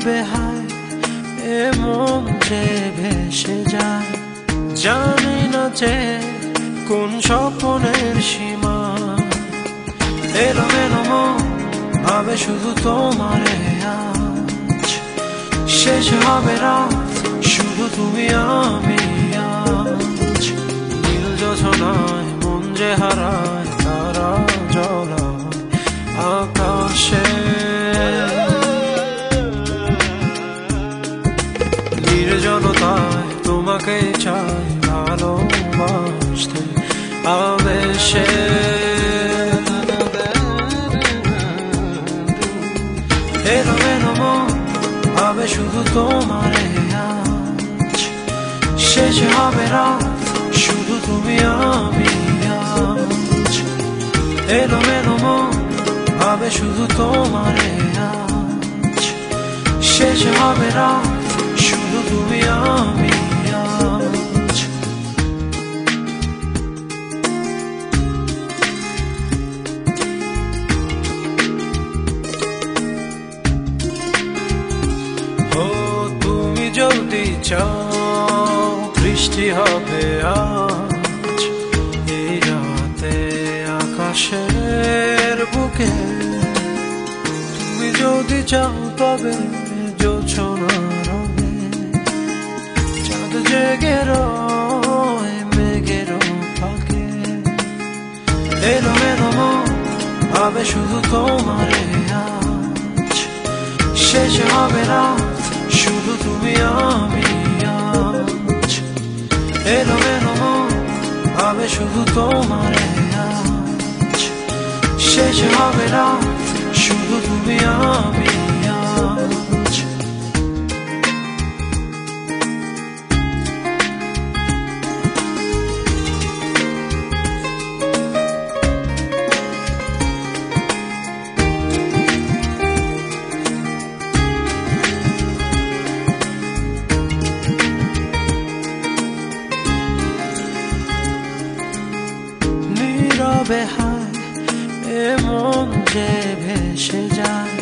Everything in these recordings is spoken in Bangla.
বেহায় এ মন যে ভেসে যায়, জানি না যে কোন স্বপ্নের সীমা। এলোমেলো মন ভাবে শুধু তোমারে আজ, শেষ হবে রাত শুধু তুমি আমি আজ। নীল যোছনায় মন যে হারায় তারা জ্বলা আকাশে, নির্জনতায় তোমাকে চাই ভালোবাসতে আবেশে। এলোমেলো মন ভাবে শুধু তোমারে আজ, শেষ হবে রাত শুধু তুমি আমি আজ। এলোমেলো মন ভাবে শুধু তোমারে আজ, শেষ হবে রাত শুধু তুমি আমি আজ। ও তুমি যদি চাও বৃষ্টি হবে আজ এই রাতে আকাশের বুকে। তুমি যদি চাও তবে জোছনার রঙে চাঁদ জেগে রয় মেঘের ফাঁকে। এলোমেলো মন ভাবে শুধু তোমারে আজ, শেষ হবে রাত শুধু তুমি আমি আজ। এলোমেলো মন ভাবে শুধু তোমারে আজ, শেষ হবে রাত শুধু তুমি আমি আজ। নীরবে হায় এ মন যে ভেসে যায়,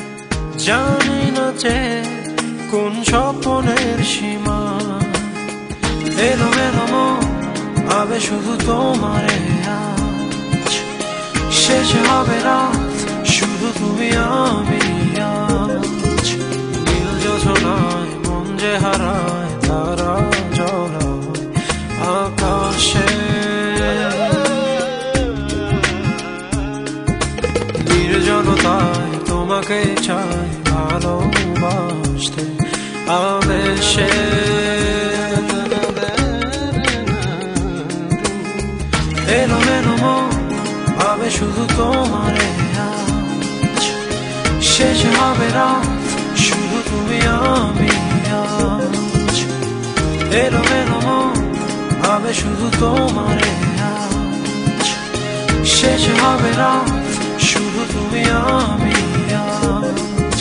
জানি না যে কোন স্বপ্নের সীমা। এলোমেলো মন ভাবে শুধু তোমারে আজ, শেষ হবে রাত শুধু তুমি আমি আজ। নীল যোছনায় মন যে হারায় তারা জ্বলায় আকাশে, নির্জনতায় তোমাকে চাই ভালোবাসতে আবেশে। এলোমেলো মন ভাবে শুধু তোমারে আজ, শেষ হবে রাত শুধু তুমি আমি আজ। এলোমেলো মন ভাবে শুধু তোমারে আজ, শেষ হবে রাত শুধু তুমি আমি আজ।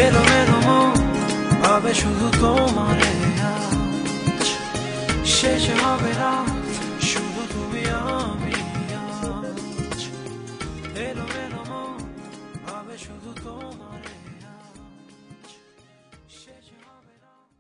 এলোমেলো মন ভাবে শুধু তোমারে আজ, শেষ হবে রাত শুধু তুমি আমি আজ। এলোমেলো মন ভাবে শুধু তোমারে আজ, শেষ হবে রাত।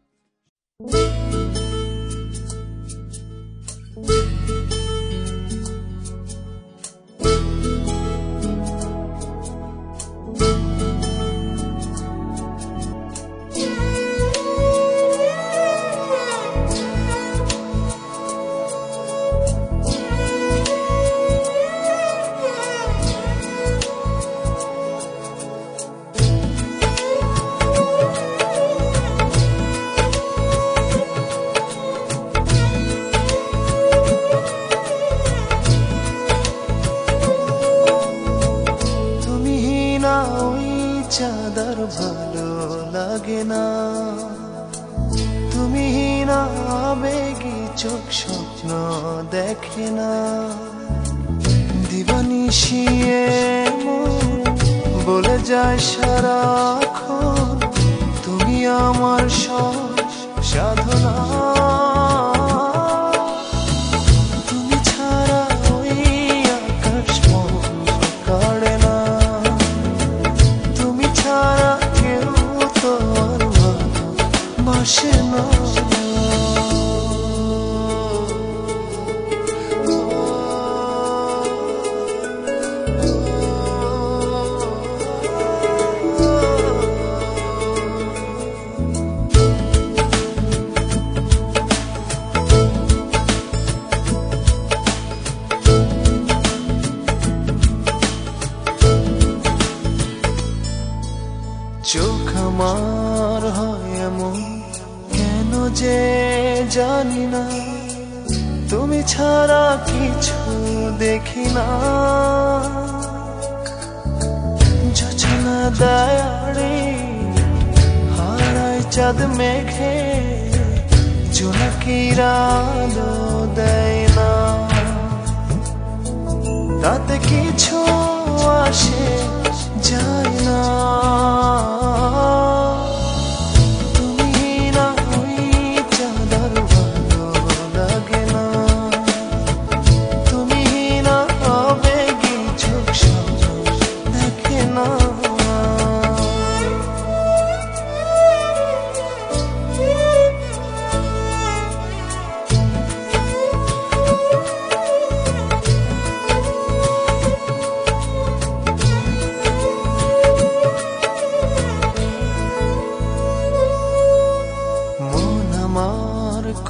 চাঁদার ভালো লাগে না, তুমি না আবেগী চোখ স্বপ্ন দেখে না। দিবানিশিয়ে মন বলে যায় সারাক্ষণ তুমি আমার সব সাধনা। তুমি ছাড়া ওই আকাশ মন কাড়ে না, তুমি ছাড়া কেউ তো আর যে জানি না, তুমি ছাড়া কিছু দেখি না। জোছনা দয়ারে হারায় চাঁদ মেঘে, জোনাকির আলো দেয় না। তাতে কিছু আসে যায় না। তুমি না ওই চাঁদার ভালো লাগে না। তুমি না আবেগী চোখ স্বপ্ন দেখে না।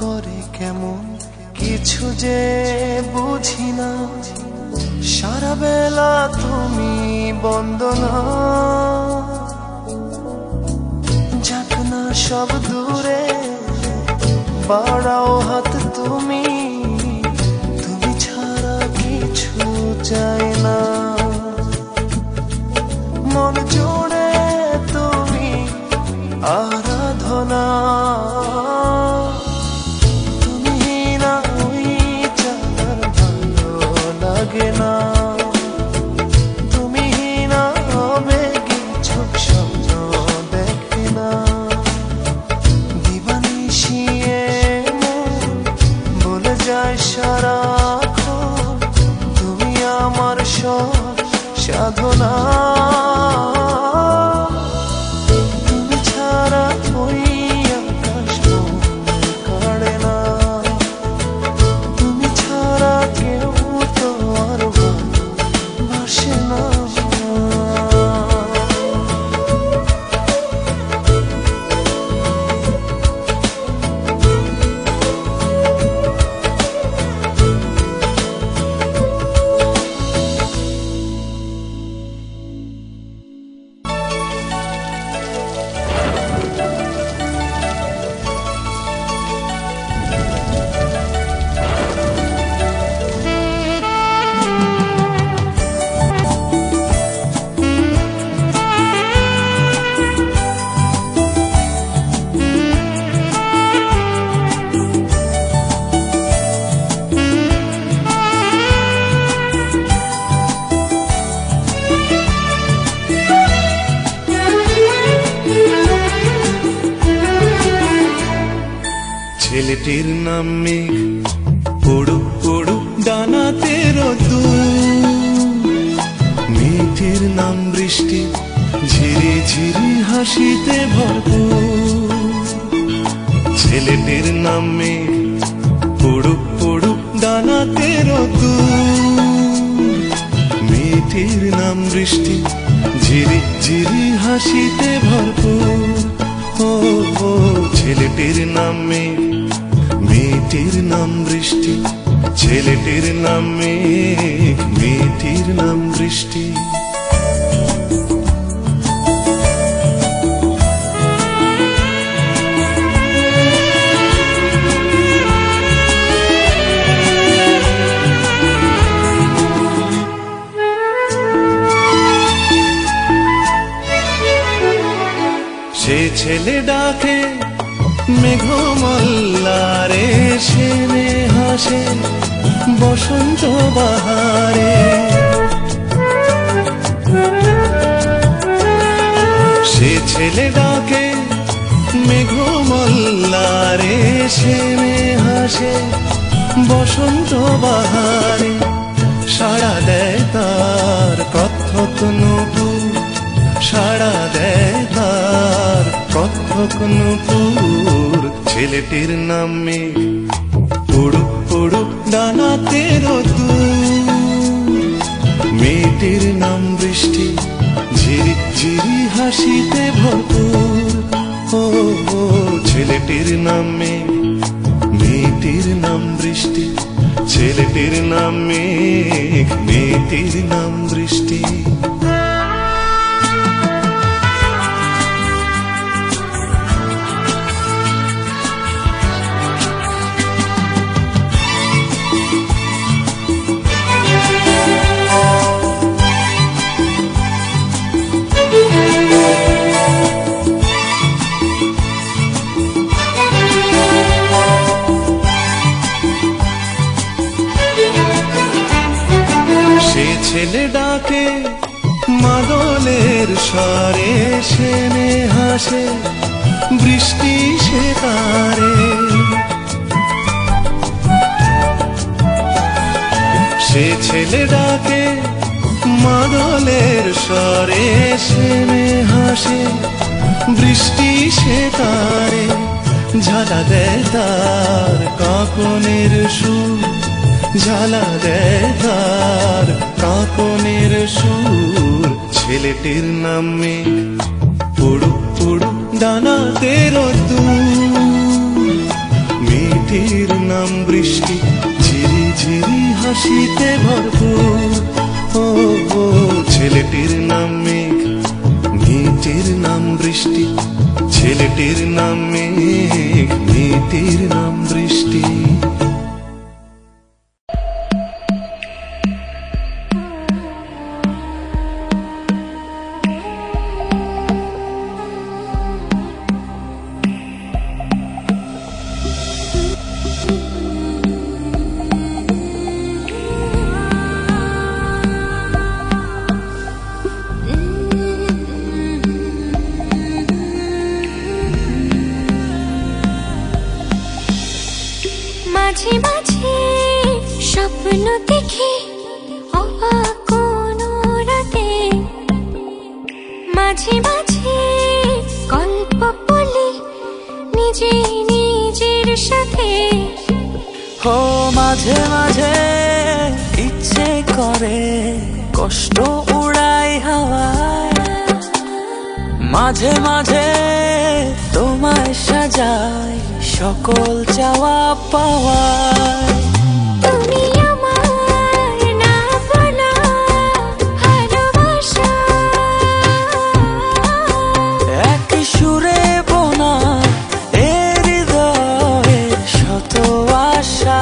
করে কেমন কিছু যে বুঝি না, সারা বেলা তুমি বন্দনা। যাক না সব দূরে, বাড়াও হাত তুমি, তুমি ছাড়া কিছু চাই না। মন জুড়ে তুমি আরাধনা। তুমি না আবেগী চোখ স্বপ্ন দেখে না। দিবানিশিয়ে মন বলে যায় সারাক্ষণ, তুমি আমার সব সাধনা। তুমি ছাড়া ওই আকাশ মনে কাড়ে না। তুমি ছাড়া কেউ ছেলেটির নাম মেঘ, পড়ুক পড়ুক ডানাতে রোদ্দুর। মেয়েটির নাম বৃষ্টি, ঝিরি ঝিরি হাসিতে ভরপুর। ছেলেটির নাম মেঘ, পড়ুক পড়ুক ডানাতে রোদ্দুর। মেয়েটির নাম বৃষ্টি, ঝিরি ঝিরি হাসিতে ভরপুর। ও ও ছেলেটির নাম মেঘ, মেয়েটির নাম বৃষ্টি। ছেলেটির নাম মেঘ, মেয়েটির নাম বৃষ্টি। সে ছেলে ডাকে মেঘমল্লারে, সে হাসে বসন্ত বাহারে। সে ছেলে ডাকে মেঘমল্লারে, সে হাসে বসন্ত বাহারে। সাড়া দেয় তার কত্থক নূপুর, সাড়া দেয় তার কত্থক নূপুর। ছেলেটির নাম মেঘ, পড়ুক পড়ুক ডানাতে রোদ্দুর। মেয়েটির নাম বৃষ্টি, ঝিরি ঝিরি হাসিতে ভরপুর। ও ও ছেলেটির নাম মেঘ, মেয়েটির নাম বৃষ্টি। ছেলেটির নাম মেঘ, মেয়েটির নাম বৃষ্টি। মাদলের স্বরে সেনে হাসে বৃষ্টি সে তারে। সে ছেলে ডাকে মাদলের স্বরে সেনে হাসে বৃষ্টি সে তারে। ঝালা দেয় তার কাঁপনের সুর, ঝালা দেয় তার কাঁপনের সুর। ছেলেটির নাম মেঘ, উড়ুক উড়ুক ডানাতে রোদ্দুর। মেয়েটির নাম বৃষ্টি, ঝিরি ঝিরি হাসিতে ভরপুর। ও ছেলেটির নাম মেঘ, মেয়েটির নাম বৃষ্টি। ছেলেটির নাম মেঘ, মেয়েটির নাম বৃষ্টি। মাঝে মাঝে স্বপ্ন দেখি অবাক কোনো রাতে, মাঝে মাঝে গল্প বলি নিজে নিজের সাথে। ও মাঝে মাঝে ইচ্ছে করে কষ্ট উড়াই হাওয়ায়, মাঝে মাঝে তোমায় সাজাই সকল চাওয়া পাওয়ায়। তুমি আমার না বলা ভালোবাসা, এক সুরে বোনা এ হৃদয়ের শত আশা।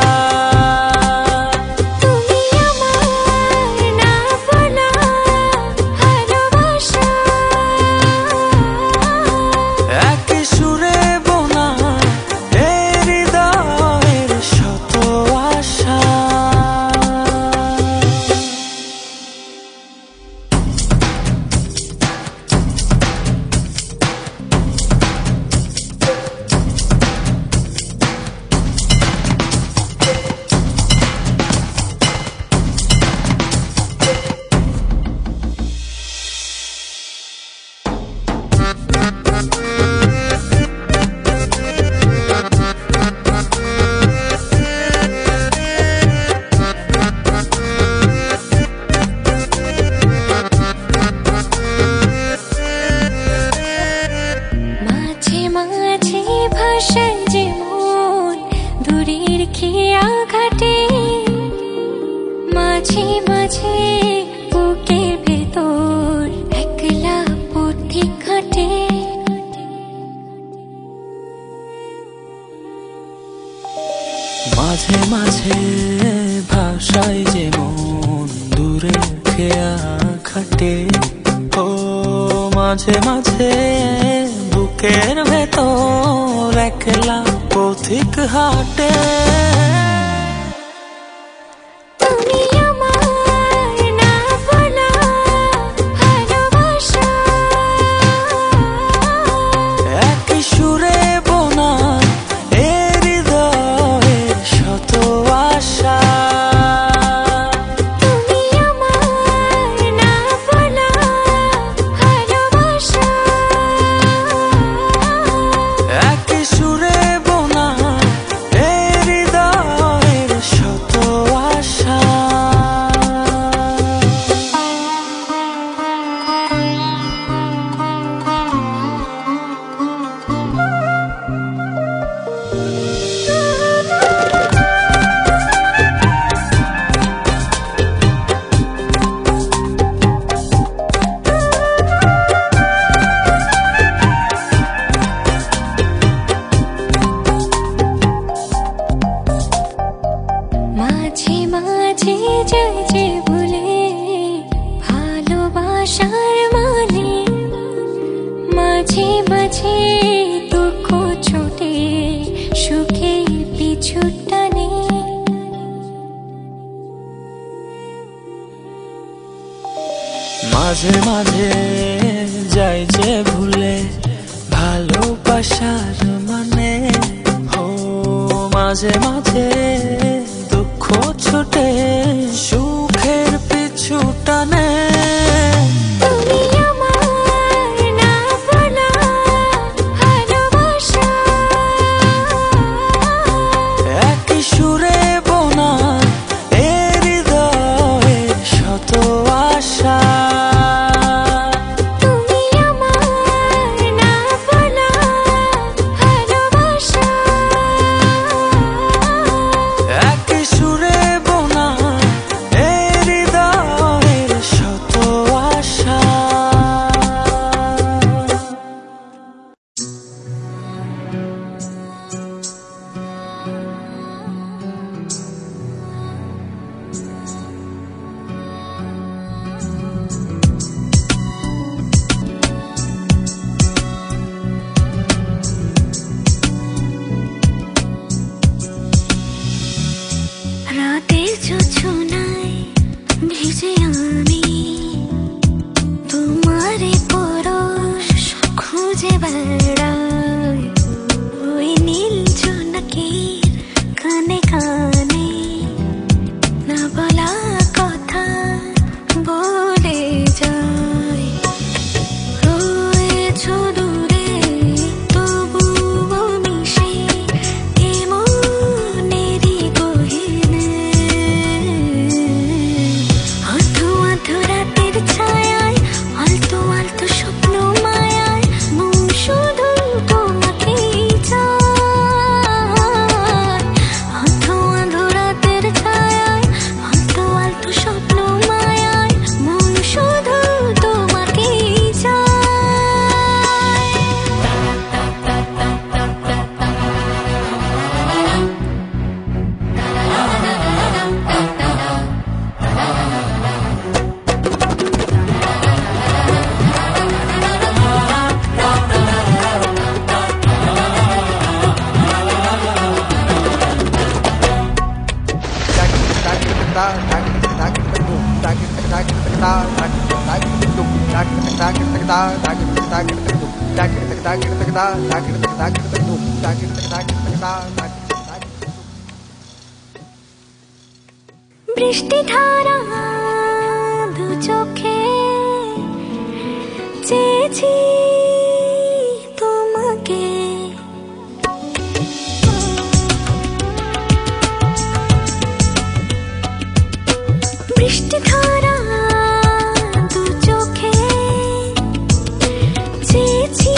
তুমি আমার না বলা ভালোবাসা, এক সুরে বোনা এ হৃদয়ের শত আশা। মাঝে মাঝে ভাষায় যে মন দূরের খেয়া ঘাটে, মাঝে মাঝে বুকের ভেতর একলা পথিক ঘাটে। মাঝে মাঝে ভাষায় যে মন দূরে খেয়া খাটে। ও মাঝে মাঝে বুকের ভেতর একলা পথিক হাটে। তুমি আমার না বলা ভালোবাসা, এক সুরে বোনা এ হৃদয়ের শত আশা। তুমি আমার না বলা ভালোবাসা, এক সুরে বোনা এ হৃদয়ের শত আশা। মাঝে মাঝে যায় যে ভুলে ভালোবাসার মানে, মাঝে মাঝে দুঃখ ছোটে সুখে পিছু টানে। মাঝে মাঝে যে ভুলে ভালোবাসার মানে। ও মাঝে মাঝে দুঃখ ছুটে সুখের পিছু টানে। বৃষ্টি ধারা দু চোখে চেয়েছি তোমাকে, বৃষ্টি ধারা দু চোখে চেয়েছি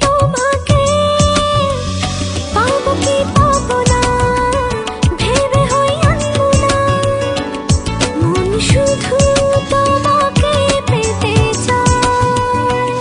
তোমাকে, পাবো কি পাবো না ভেবে হই আনমনা, মন শুধু তোমাকে পেতে চায়।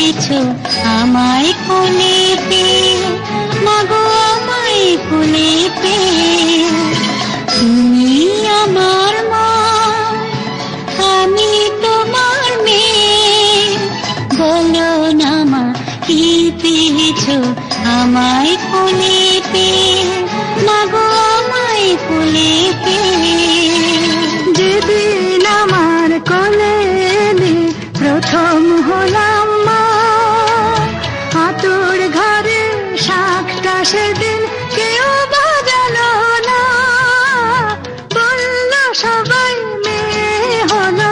পেয়েছো আমায় কোলে পেয়ে, মাগো আমায় কোলে পেয়ে। তুমি আমার মা, আমি তোমার মেয়ে, বলো না মা কি পেয়েছো আমায় কোলে পেয়ে, মাগো আমায় কোলে পেয়ে। যেদিন আমার কোলে প্রথম হলাম মা, আতুর ঘরে শাকটা সেদিন কেউ বাজালো না, বলল সবাই মেয়ে হলো,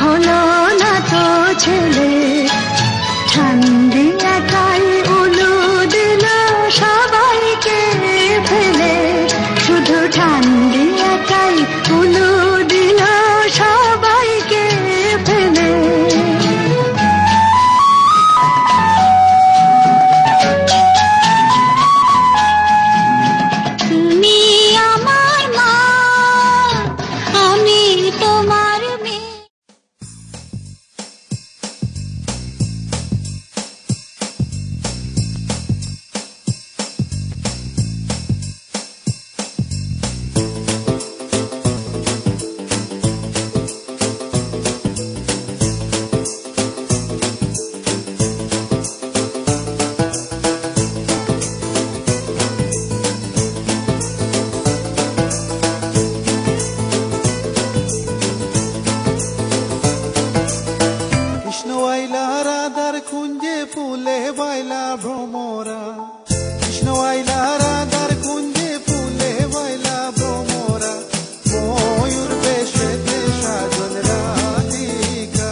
হলো না তো ছেলে। ঠান্ডি একাই উলু দিল সবাইকে ফেলে, শুধু ঠান্ডি একাই উলু দিল সবাইকে ফেলে। তুমি আমার মা, আমি তোমার মেয়ে। কৃষ্ণ আইলা রাধার কুঞ্জে ফুলে বাইলা ভ্রমরা, কৃষ্ণ আইলা রাধার কুঞ্জে ফুলে বাইলা ভ্রমরা, ময়ূর বেশেতে সাজল রাধিকা,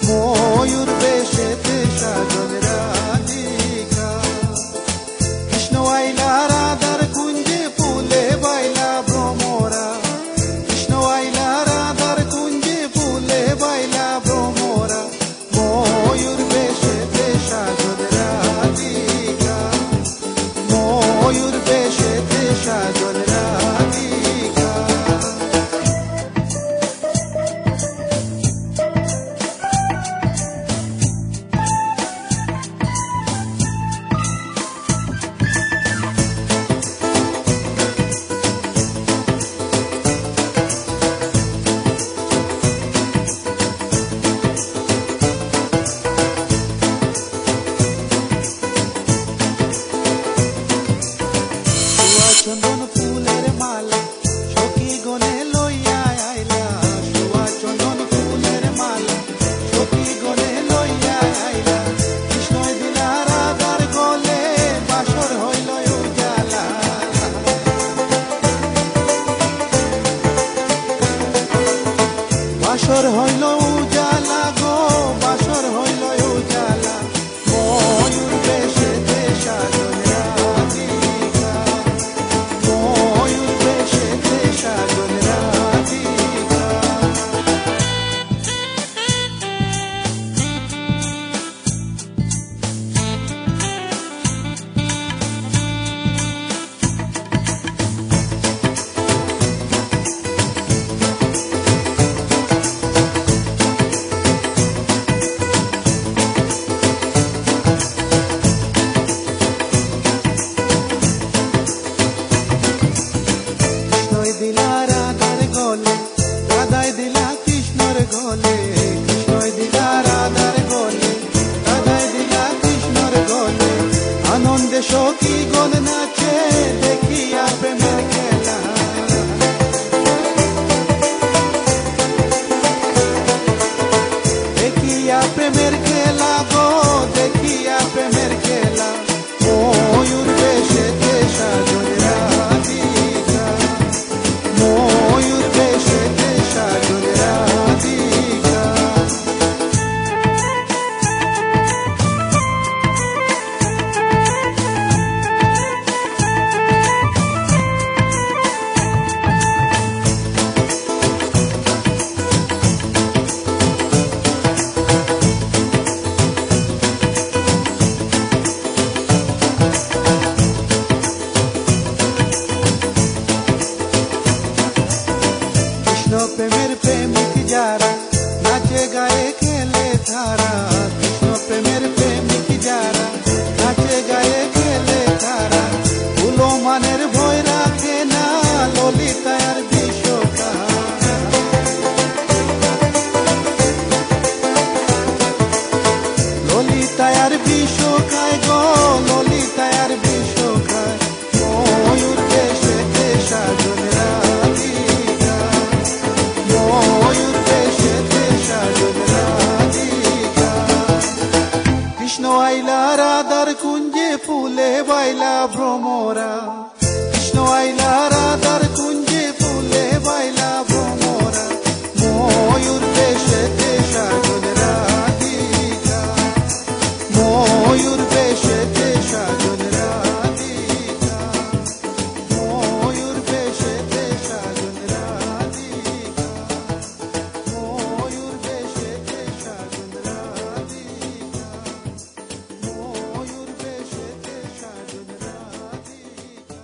ময়ূর বেশেতে সাজল রাধিকা। কৃষ্ণ আইলা রাধার কুঞ্জে ফুলে বাইলা ভ্রমরা, কৃষ্ণ আইলা রাধার কুঞ্জে ফুলে বাইলা ভ্রমরা, ময়ূর বেশেতে সাজল রাধিকা, ময়ূর বেশেতে সাজল রাধিকা। চন্দন ফুলের মালা সখী গনে লইয়া আইলা, সুয়া চন্দন ফুলের মালা সখী গনে লইয়া আইলা। কৃষ্ণই দিলা রাধার গলে বাসর হইল উজালা, বাসর হইল উজালা গো, বাসর হইল উজালা, ময়ূর বেশেতে সাজল রাধিকা, ময়ূর বেশেতে সাজল রাধিকা। কৃষ্ণই দিলা রাধার গলে, রাধাই দিলা কৃষ্ণর গলে, কৃষ্ণই দিলা রাধার গলে, রাধাই দিলা কৃষ্ণর গলে। আনন্দে সখী গণ নাচে দেখিয়া প্রেমের খেলা, দেখিয়া প্রেমের খেলা গো, দেখিয়া প্রেমের খেলা, ময়ূর বেশেতে সাজল রাধিকা, ময়ূর বেশেতে সাজল রাধিকা। ফুলে বাইলা ভ্রমরা কৃষ্ণ আইলা রাধার কুঞ্জে ফুলে বাইলা ভ্রমরা ময়ূর বেশেতে সাজন রাধিকা ময়ূর বেশেতে সাজন রাধিকা ময়ূর বেশেতে সাজন রাধিকা ময়ূর বেশেতে সাজন রাধিকা ময়ূর বেশেতে সাজন রাধিকা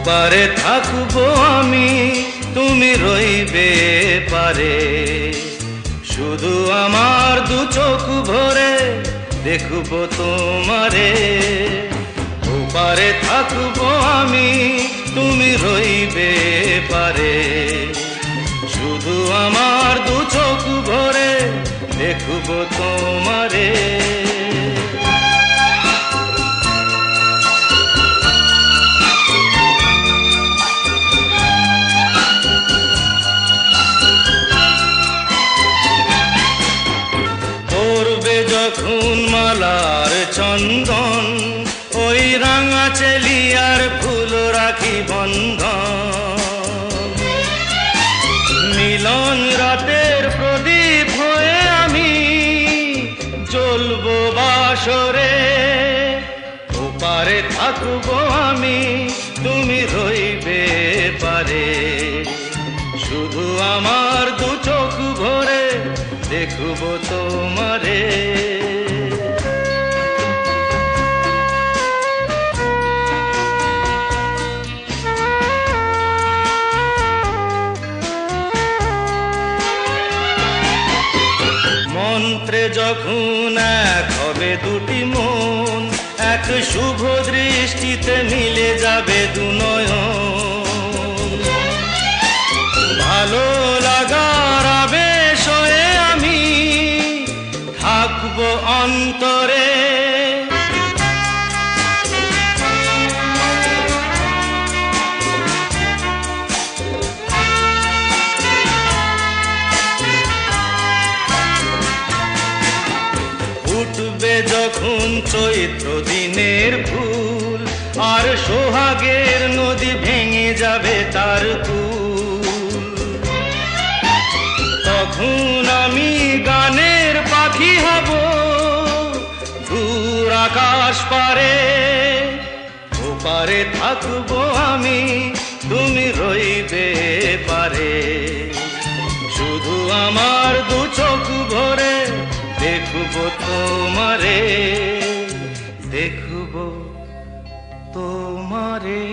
ওপারে থাকবো আমি, তুমি রইবে পারে। শুধু আমার দু চোখ ভরে দেখবো তোমারে। ওপারে থাকবো আমি, তুমি রইবে পারে। শুধু আমার দু চোখ ভরে দেখবো তোমারে। পড়বে যখন মালার চন্দন, ওই রাঙা চেলিয়ার ফুল রাখি বন্ধন। মিলন রাতের প্রদীপ হয়ে আমি জ্বলবো বাসরে। ওপারে থাকবো আমি, তুমি রইবে পারে। শুধু আমার দু চোখ ভরে দেখবো তোমারে। মন্ত্রে যখন এক হবে দুটি মন, এক শুভ দৃষ্টিতে মিলে যাবে দু নয়ন। ভালো লাগার আবেশ হয়ে আমি থাকবো অন্তরে। উঠবে যখন চৈত্র দিনের ফুল, আর সোহাগের নদী ভেঙে যাবে তার কুল। তখন আমি গানের পাখি হব দূর আকাশ পারে। ওপারে থাকবো আমি, তুমি রইবে পারে। শুধু আমার দু চোখ ভরে দেখবো তোমারে, দেখবো তোমারে।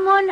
মন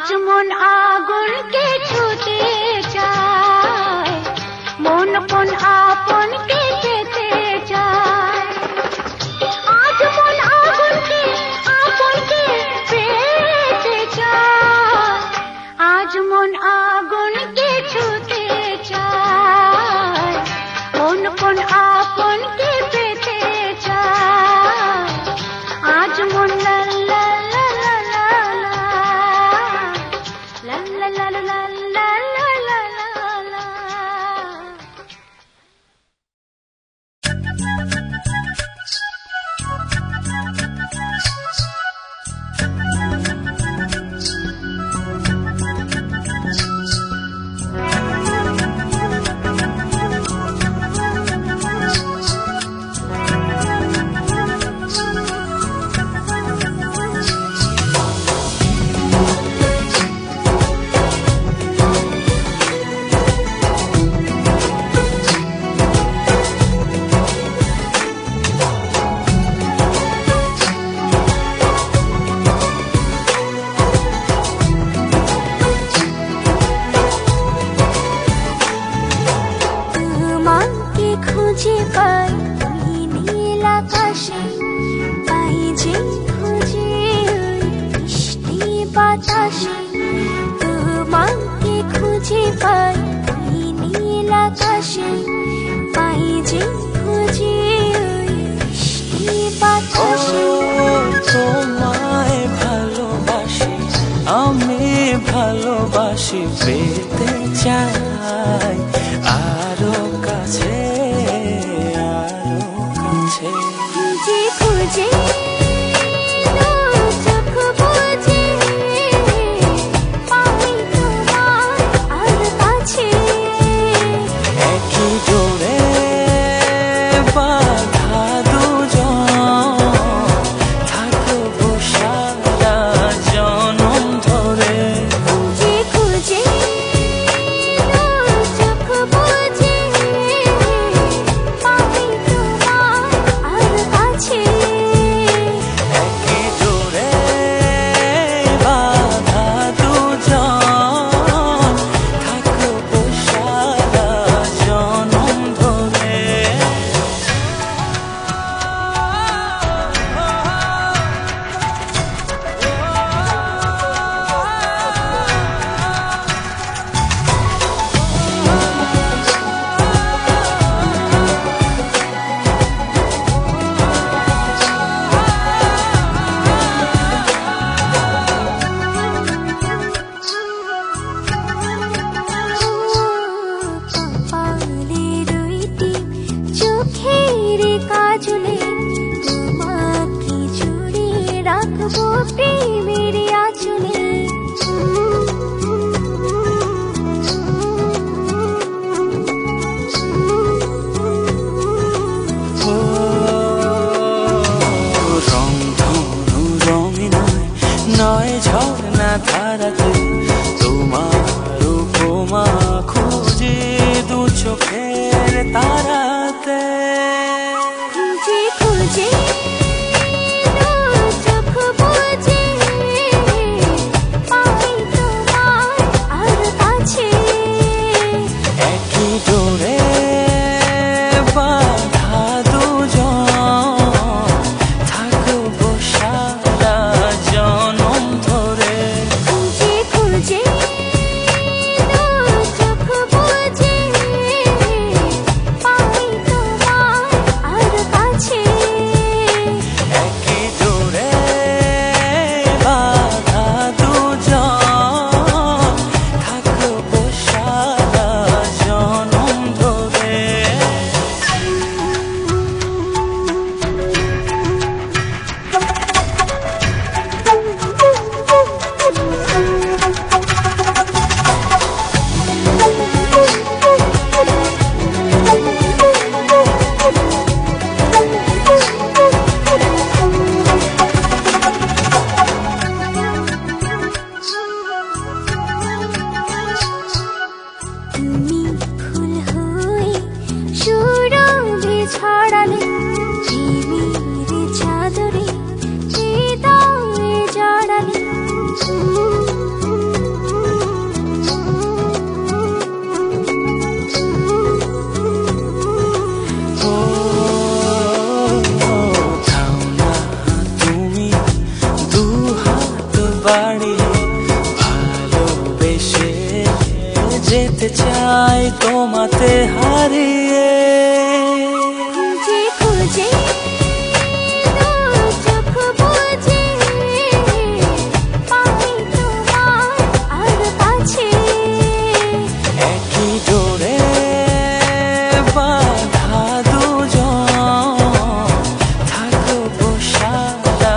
আজ মন আগুনকে ছুতে চায়, মন কোন আপনকে পেতে চায়। আজ মন আগুনকে আপনকে পেতে চায়, আজ মন আগুনকে ছুতে চায়, মন কোন আপনকে পেতে চায়। আজ মন লা লা লা লা লা লা লা লা লা লা লা লা লা। তোমাকে খুঁজে পাই নীল আকাশে, পাই যে খুঁজে মিষ্টি বাতাসে। তোমাকে খুঁজে পাই নীল আকাশে, পাই যে খুঁজে মিষ্টি বাতাসে। তোমায় ভালোবাসি, আমি ভালোবাসি, পেতে চাই আরো কাছে, আরো কাছে। খুঁজে খুঁজে চোখ বুজে পাই তোমার আর কাছে। একই জোরে বাঁধা দুজন, থাকবো সারা জনম ধরে। খুঁজে খুঁজে চোখ বুজে পাই তোমার আর কাছে। একই জোরে বাঁধা দুজন, থাকবো সারা জনম ধরে। কপালে রইটি চোখের কাজলে, তোমাকে জুড়ে রাখবো প্রেমের আঁচলে। রং ধনু রঙে নয়, নয় ঝর্ণা ধারাতে, তোমার উপমা খুঁজে দু চোখের তারাতে। খুঁজে খুঁজে চোখ বুজে পাই তোমার আর কাছে। একই জোরে বাঁধা দুজন, থাকবো সারা জনম ধরে। খুঁজে খুঁজে বাড়ি ভালোবেসে যেতে চাই তোমাতে হারিয়ে খুঁজে খুঁজে চোখ বুজে পাই তোমার আর কাছে একই ডোরে বাঁধা দুজন থাকবো সারা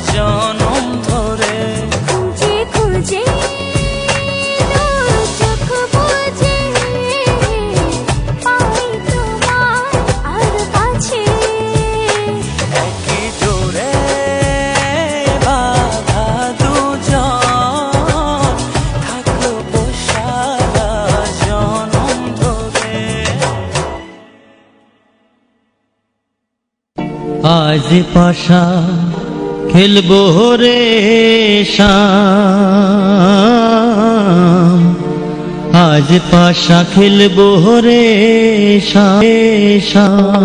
জনম ধরে খুঁজে খুঁজে চোখ বুজে পাই তোমার আর কাছে একই ডোরে বাঁধা দুজন থাকবো সারা জনম ধরে আজ পাশা খেলবো রে শাম আজ পাশা খেলবো রে শাম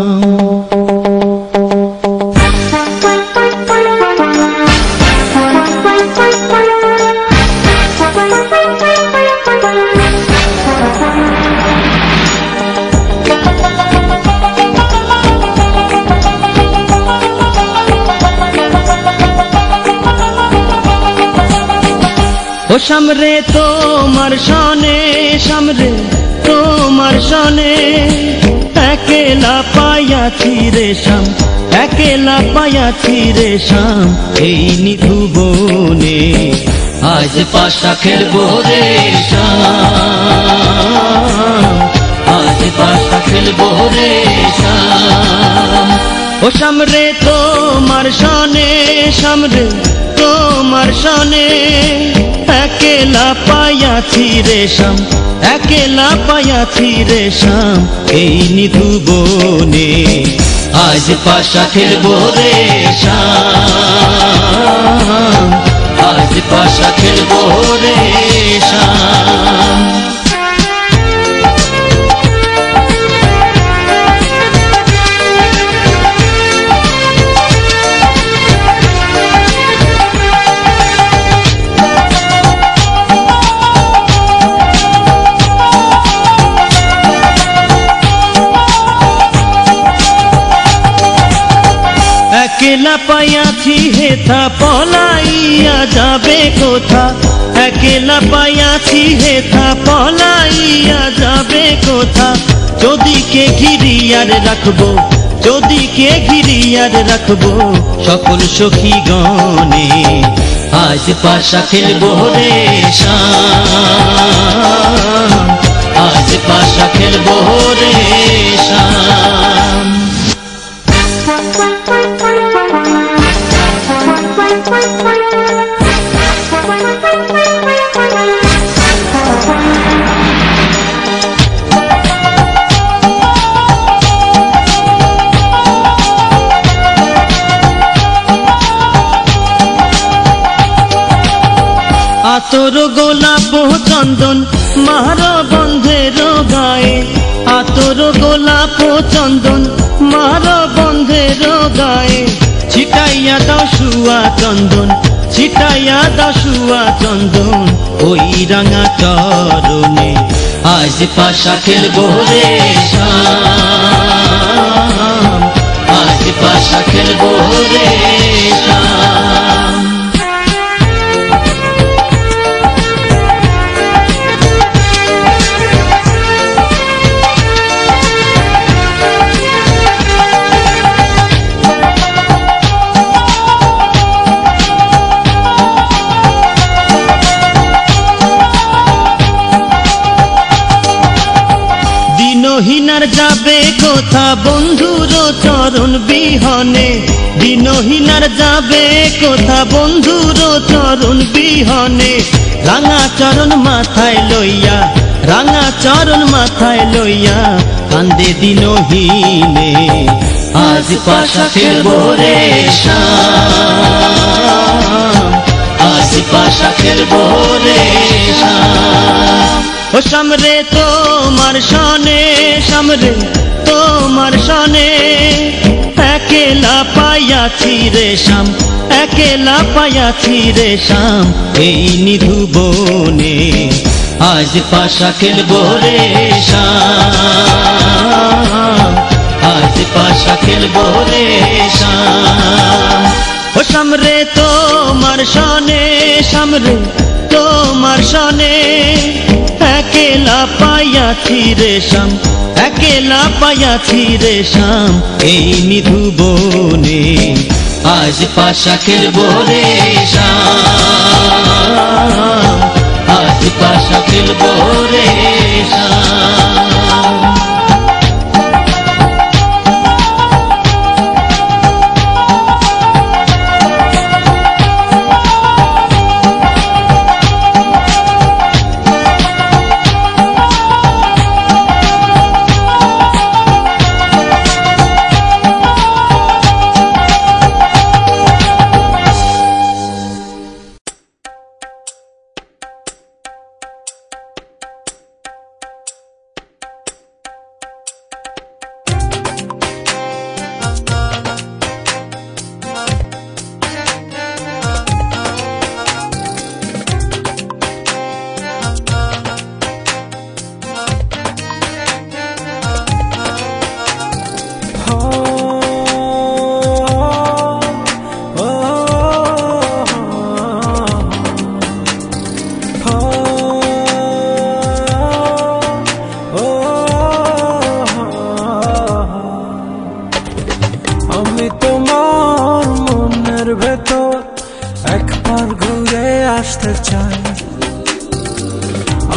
ও সামরে তোমার সনে সামরে তোমার সনে একেলা পায়াছি রে শাম একেলা পায়াছি রে শাম এই নিধু বনে আজ পাশা খেলবো রে শাম আজ পাশা খেলবো রে শাম ও সামরে তোমার সনে সামরে তোমার সনে একেলা পায়াছি রে শাম একেলা পায়াছি রে শাম এই নিধু বনে আজ পাশা খেলবো রে শাম আজ পাশা খেলবো রে শাম একেলা পায়াছি হেথা পলাইয়া যাবে কোথা একেলা পায়াছি হেথা পলাইয়া যাবে কোথা যদি কে ঘিরিয়ার রাখবো যদি কে ঘিরিয়ার রাখবো সকল সখী গণে আজ পাশা খেলবো রে শাম আজ পাশা খেলবো রে শাম আতর গোলাপ চন্দন মার বন্ধের গায়ে আতর গোলাপ চন্দন মার বন্ধের গায়ে ছিটাইয়া দাও শুয়া চন্দন ছিটাইয়া দাও শুয়া চন্দন ওই রাঙা চরণে আজ পাশা খেলবো রে শাম আজ পাশা খেলবো রে শাম দিনহীনার যাবে কোথা বন্ধুর চরণ বিহনে দিনহীনার যাবে কোথা বন্ধুর চরণ বিহনে রাঙা চরণ মাথায় লইয়া রাঙা চরণ মাথায় লইয়া কান্দে দিনহীনে আজ পাশা খেলবো রে শাম আজ পাশা খেলবো রে শাম ও সামরে তোমার সনে সামরে তোমার সনে একেলা পাইয়াছি রে শ্যাম, একেলা পাইয়াছি রে শ্যাম, এই নিধু বনে আজ পাশা খেলবো রে শ্যাম, আজ পাশা খেলবো রে শ্যাম। ও শ্যাম রে তোমার সনে, শ্যাম রে তোমার সনে, একেলা পাইয়াছি রে শ্যাম, একেলা পাইয়াছি রে শ্যাম, এই নিধু বনে আজ পাশা খেলবো রে শ্যাম, আজ পাশা খেলবো রে শ্যাম।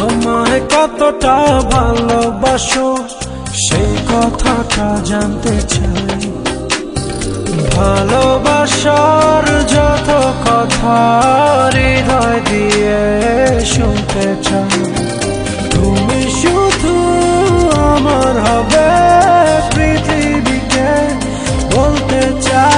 আমায় কতটা ভালোবাসো সেই কথাটা জানতে চাই, ভালোবাসার যত কথা হৃদয় দিয়ে শুনতে চাই। তুমি শুধু আমার হবে পৃথিবীকে বলতে চাই।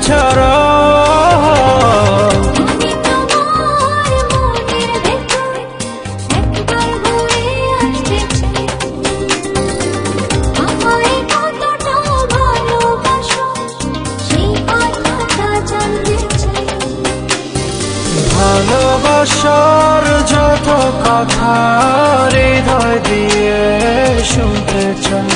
ছাড়া ভালোবাসার যত কথা হৃদয় দিয়ে শুনতে চাই।